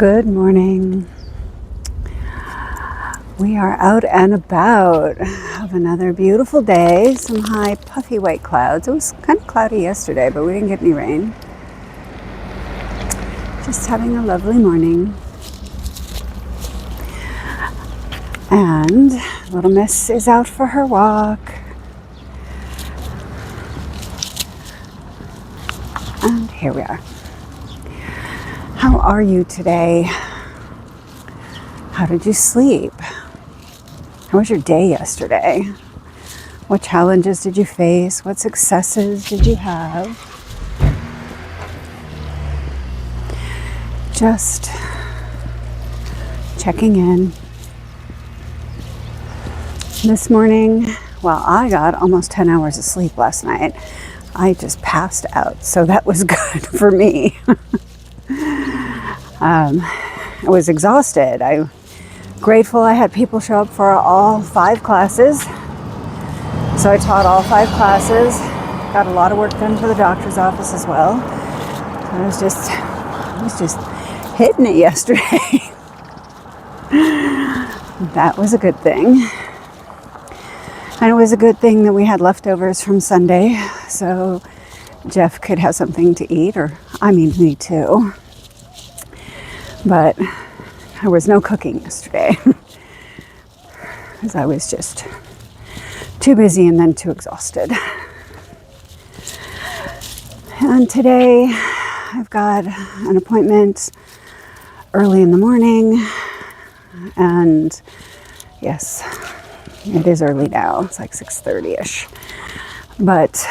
Good morning. We are out and about. Have another beautiful day. Some high puffy white clouds. It was kind of cloudy yesterday, but we didn't get any rain. Just having a lovely morning. And little Miss is out for her walk. And here we are. How are you today? How did you sleep? How was your day yesterday? What challenges did you face? What successes did you have? Just checking in. This morning, well, I got almost 10 hours of sleep last night. I just passed out, so that was good for me. I was exhausted. I'm grateful I had people show up for all 5 classes. So I taught all 5 classes. Got a lot of work done for the doctor's office as well. So I was just hitting it yesterday. That was a good thing. And it was a good thing that we had leftovers from Sunday, so Jeff could have something to eat, me too. But there was no cooking yesterday because I was just too busy and then too exhausted. And today I've got an appointment early in the morning, and yes, it is early now. It's like 6:30ish. But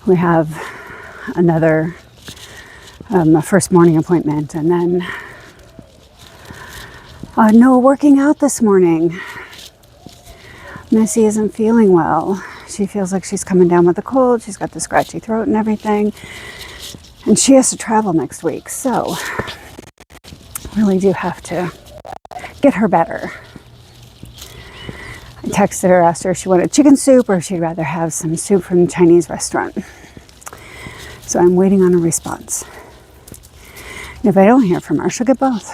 we have another a first morning appointment, and then no working out this morning. Missy isn't feeling well. She feels like she's coming down with a cold. She's got the scratchy throat and everything. And she has to travel next week. So really do have to get her better. I texted her, asked her if she wanted chicken soup or if she'd rather have some soup from the Chinese restaurant. So I'm waiting on a response. And if I don't hear from her, she'll get both.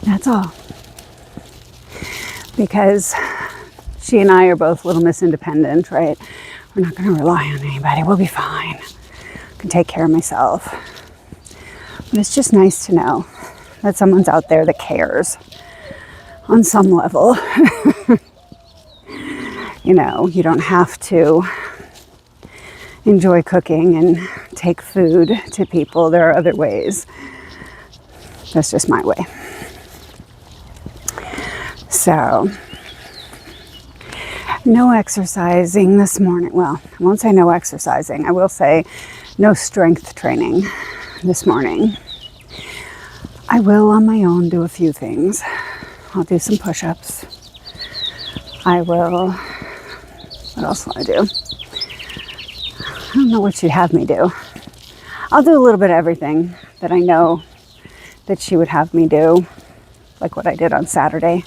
That's all. Because she and I are both Little Miss Independent, right? We're not going to rely on anybody. We'll be fine. I can take care of myself. But it's just nice to know that someone's out there that cares on some level. You know, you don't have to enjoy cooking and take food to people. There are other ways. That's just my way. So, no exercising this morning. Well, I won't say no exercising. I will say no strength training this morning. I will on my own do a few things. I'll do some push-ups. What else will I do? I don't know what she'd have me do. I'll do a little bit of everything that I know that she would have me do, like what I did on Saturday.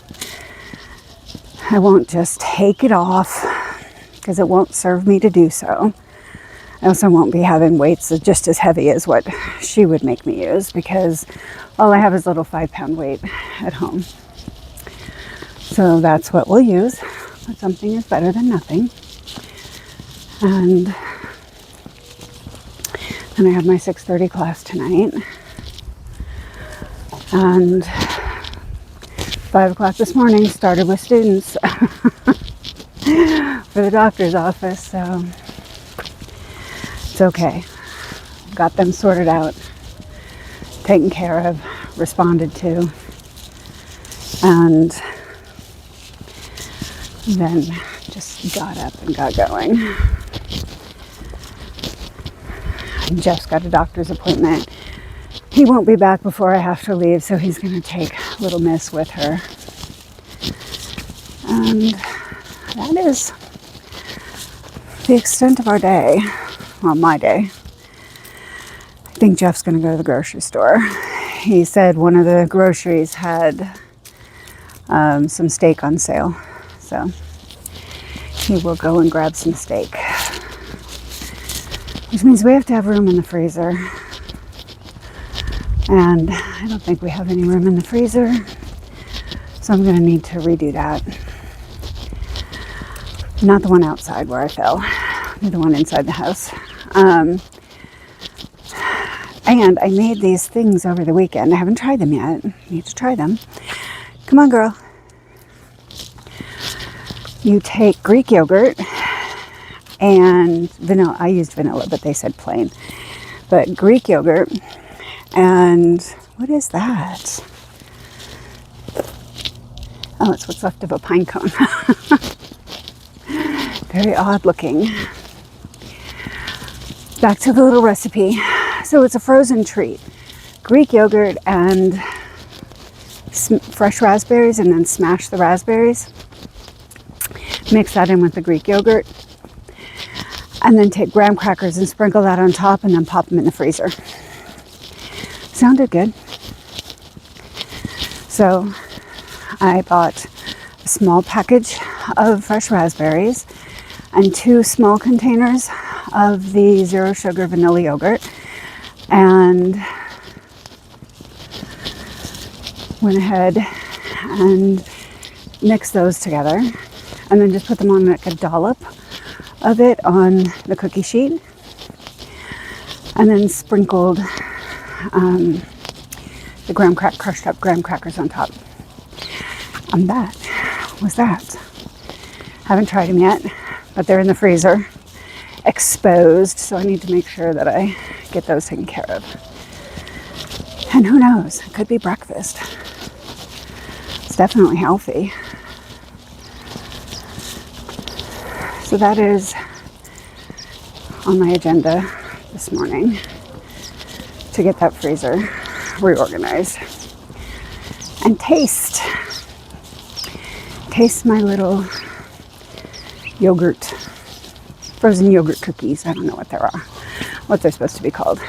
I won't just take it off because it won't serve me to do so. I also won't be having weights just as heavy as what she would make me use because all I have is a little 5-pound weight at home. So that's what we'll use. But something is better than nothing. And then I have my 6:30 class tonight. And 5 o'clock this morning started with students for the doctor's office, so it's okay. Got them sorted out, taken care of, responded to, and then just got up and got going. And Jeff's got a doctor's appointment. He won't be back before I have to leave, so he's going to take little Miss with her. And that is the extent of our day. Well, my day. I think Jeff's going to go to the grocery store. He said one of the groceries had some steak on sale. So he will go and grab some steak. Which means we have to have room in the freezer. And I don't think we have any room in the freezer, so I'm going to need to redo that. Not the one outside where I fell, the one inside the house. And I made these things over the weekend. I haven't tried them yet. Need to try them. Come on, girl. You take Greek yogurt and vanilla. I used vanilla, but they said plain. But Greek yogurt and what is that? Oh, it's what's left of a pine cone. Very odd looking. Back to the little recipe. So it's a frozen treat. Greek yogurt and fresh raspberries, and then smash the raspberries. Mix that in with the Greek yogurt. And then take graham crackers and sprinkle that on top, and then pop them in the freezer. Sounded good. So I bought a small package of fresh raspberries and 2 small containers of the zero sugar vanilla yogurt, and went ahead and mixed those together, and then just put them on like a dollop of it on the cookie sheet, and then sprinkled the crushed up graham crackers on top. And that was that. Haven't tried them yet, but they're in the freezer, exposed, so I need to make sure that I get those taken care of. And who knows, it could be breakfast. It's definitely healthy. So that is on my agenda this morning, to get that freezer reorganized and taste my little frozen yogurt cookies. I don't know what they're supposed to be called.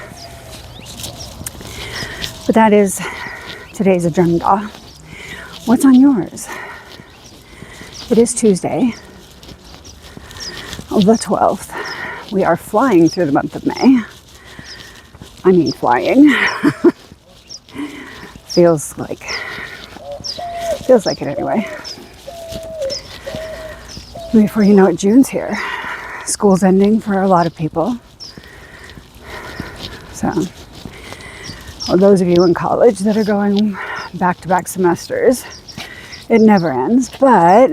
But that is today's agenda. What's on yours? It is Tuesday, the 12th. We are flying through the month of May. I mean, flying. Feels like it anyway. Before you know it, June's here. School's ending for a lot of people. So, well, those of you in college that are going back-to-back semesters, it never ends, but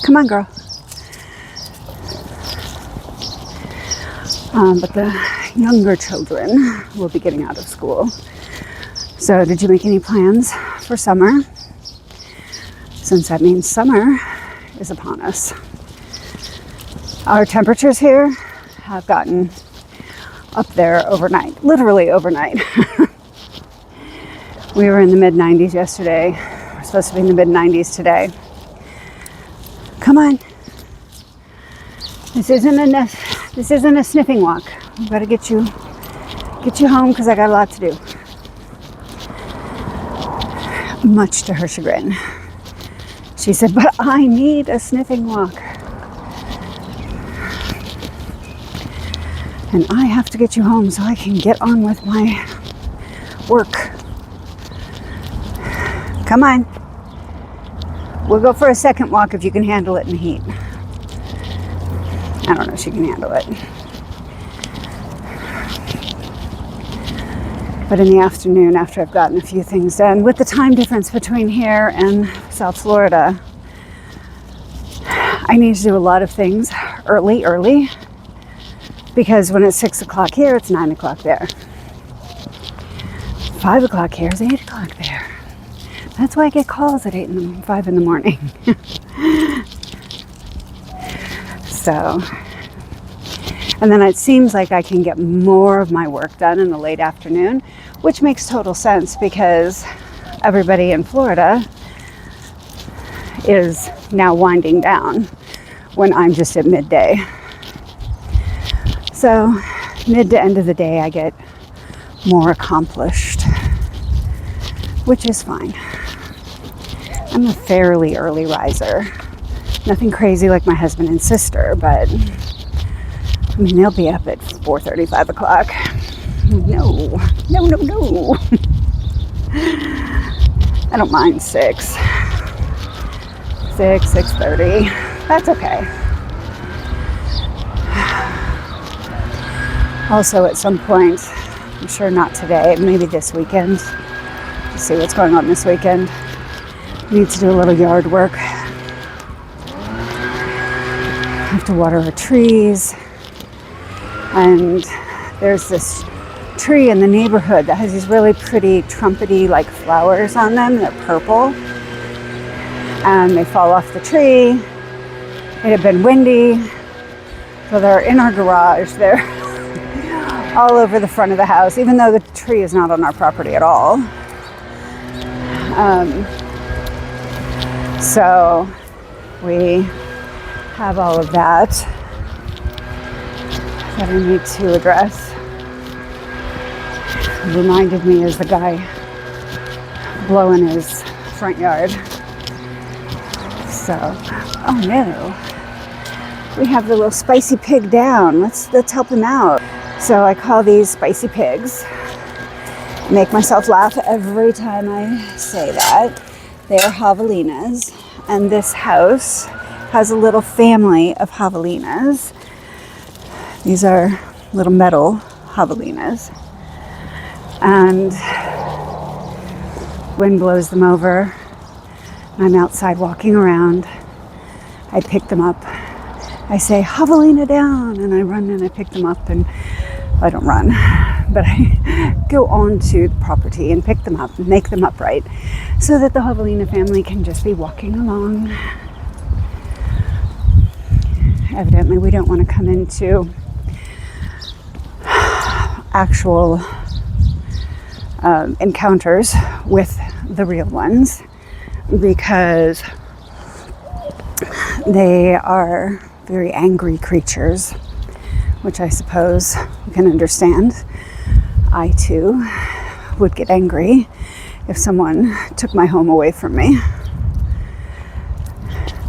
come on, girl. But the younger children will be getting out of school. So did you make any plans for summer? Since that means summer is upon us. Our temperatures here have gotten up there overnight, literally overnight. We were in the mid-90s yesterday. We're supposed to be in the mid-90s today. Come on. This isn't a sniffing walk. I've got to get you home because I got a lot to do. Much to her chagrin. She said, but I need a sniffing walk. And I have to get you home so I can get on with my work. Come on. We'll go for a second walk if you can handle it in the heat. I don't know if she can handle it. But in the afternoon, after I've gotten a few things done, with the time difference between here and South Florida, I need to do a lot of things early, because when it's 6 o'clock here, it's 9 o'clock there. 5 o'clock here is 8 o'clock there. That's why I get calls at 5 in the morning. So, and then it seems like I can get more of my work done in the late afternoon, which makes total sense because everybody in Florida is now winding down when I'm just at midday. So mid to end of the day, I get more accomplished, which is fine. I'm a fairly early riser. Nothing crazy like my husband and sister, but I mean, they'll be up at 4:30, 5 o'clock. No. I don't mind 6. 6:30. That's okay. Also, at some point, I'm sure not today, maybe this weekend. Let's see what's going on this weekend. Need to do a little yard work. Have to water our trees. And there's this tree in the neighborhood that has these really pretty trumpety like flowers on them. They're purple. And they fall off the tree. It had been windy. So they're in our garage. They're all over the front of the house, even though the tree is not on our property at all. So we have all of that I need to address. It reminded me as the guy blowing his front yard. So, oh no, we have the little spicy pig down. Let's help him out. So I call these spicy pigs. Make myself laugh every time I say that. They are javelinas, and this house has a little family of javelinas. These are little metal javelinas, and wind blows them over. I'm outside walking around. I pick them up. I say, javelina down, and I run and I pick them up, and I don't run, but I go onto the property and pick them up and make them upright so that the javelina family can just be walking along. Evidently, we don't want to come into actual encounters with the real ones because they are very angry creatures, which I suppose you can understand. I too would get angry if someone took my home away from me.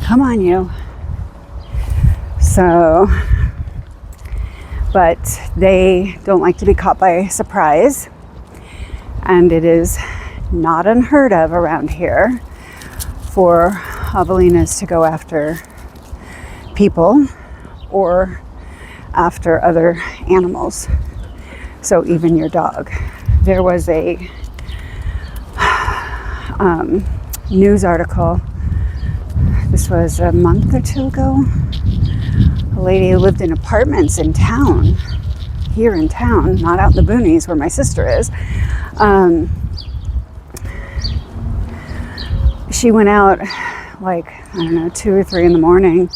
Come on, you. So, but they don't like to be caught by surprise, and it is not unheard of around here for javelinas to go after people or after other animals. So even your dog. There was a news article, this was a month or two ago, a lady who lived in apartments in town, here in town, not out in the boonies where my sister is. She went out like, I don't know, 2 or 3 in the morning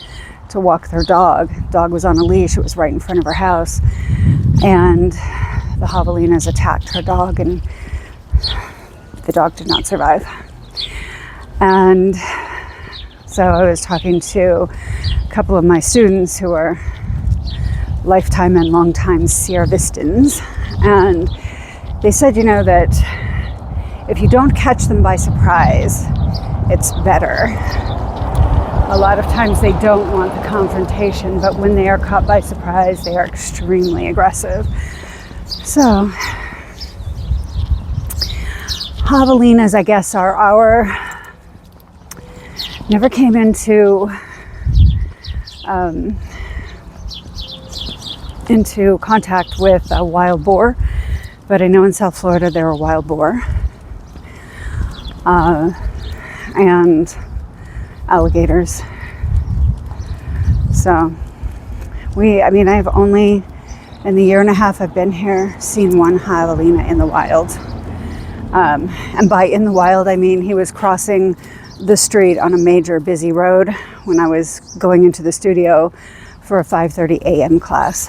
to walk their dog. Dog was on a leash. It was right in front of her house. And the javelinas attacked her dog, and the dog did not survive. And so I was talking to a couple of my students who are lifetime and longtime Sierra Vistans, and they said, you know, that if you don't catch them by surprise, it's better. A lot of times they don't want the confrontation, but when they are caught by surprise, they are extremely aggressive. So, javelinas, I guess, are never came into contact with a wild boar, but I know in South Florida there are wild boar and alligators. So I've only, in the year and a half I've been here, seen one javelina in the wild. And by in the wild, I mean he was crossing the street on a major busy road when I was going into the studio for a 5:30 a.m. class.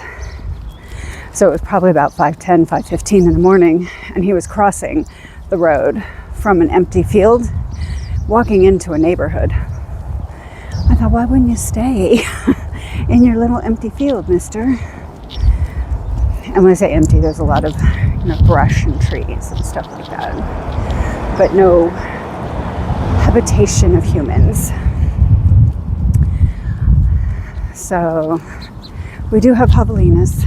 So it was probably about 5:10, 5:15 in the morning, and he was crossing the road from an empty field, walking into a neighborhood. I thought, why wouldn't you stay in your little empty field, mister? And when I say empty, there's a lot of brush and trees and stuff like that, but no habitation of humans. So We do have javelinas.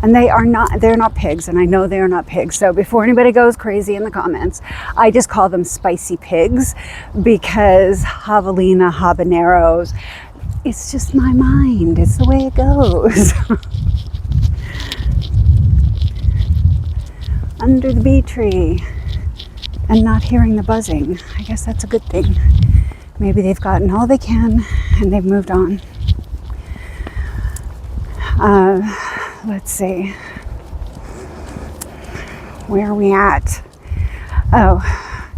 And they're not pigs, and I know they are not pigs. So before anybody goes crazy in the comments, I just call them spicy pigs because javelina, habaneros, it's just my mind. It's the way it goes. Under the bee tree and not hearing the buzzing. I guess that's a good thing. Maybe they've gotten all they can and they've moved on. Let's see. Where are we at? Oh,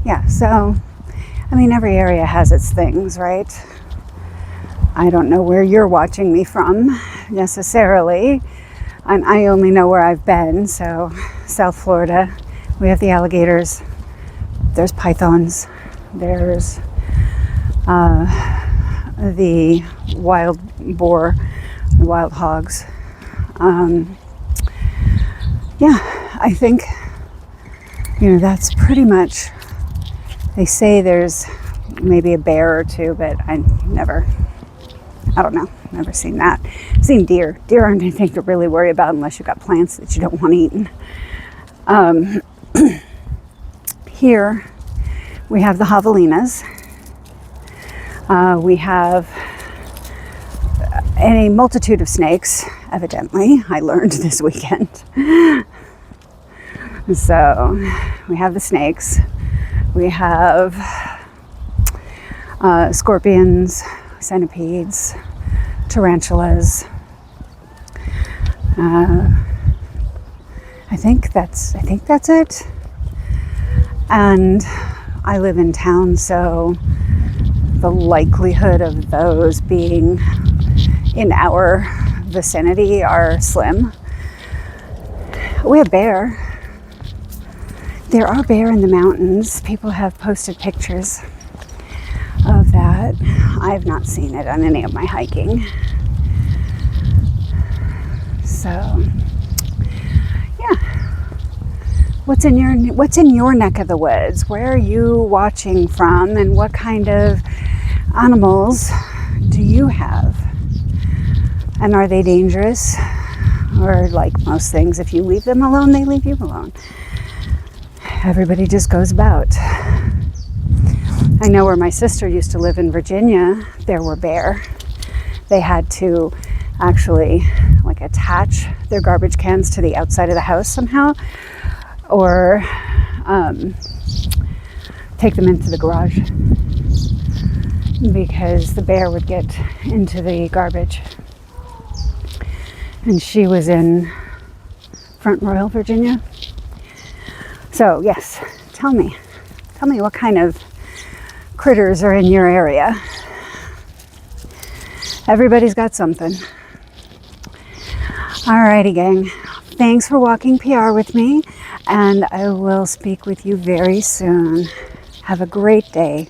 yeah. So, I mean, every area has its things, right? I don't know where you're watching me from necessarily. And I only know where I've been. So, South Florida, we have the alligators. There's pythons. There's the wild boar, the wild hogs. Yeah, I think, that's pretty much, they say there's maybe a bear or two, but I don't know, never seen that. I've seen deer. Deer aren't anything to really worry about unless you've got plants that you don't want eaten. Here we have the javelinas. We have a multitude of snakes, evidently. I learned this weekend. So we have the snakes. We have scorpions, centipedes, tarantulas. I think that's it. And I live in town, so the likelihood of those being in our vicinity are slim. We have bear. There are bear in the mountains. People have posted pictures of that. I have not seen it on any of my hiking. So, yeah. What's in your neck of the woods? Where are you watching from, and what kind of animals do you have? And are they dangerous? Or, like most things, if you leave them alone, they leave you alone. Everybody just goes about. I know where my sister used to live in Virginia, there were bear. They had to actually attach their garbage cans to the outside of the house somehow, or take them into the garage because the bear would get into the garbage. And she was in Front Royal, Virginia. So yes, tell me what kind of critters are in your area. Everybody's got something. Alrighty, gang. Thanks for walking Pyaar with me, and I will speak with you very soon. Have a great day.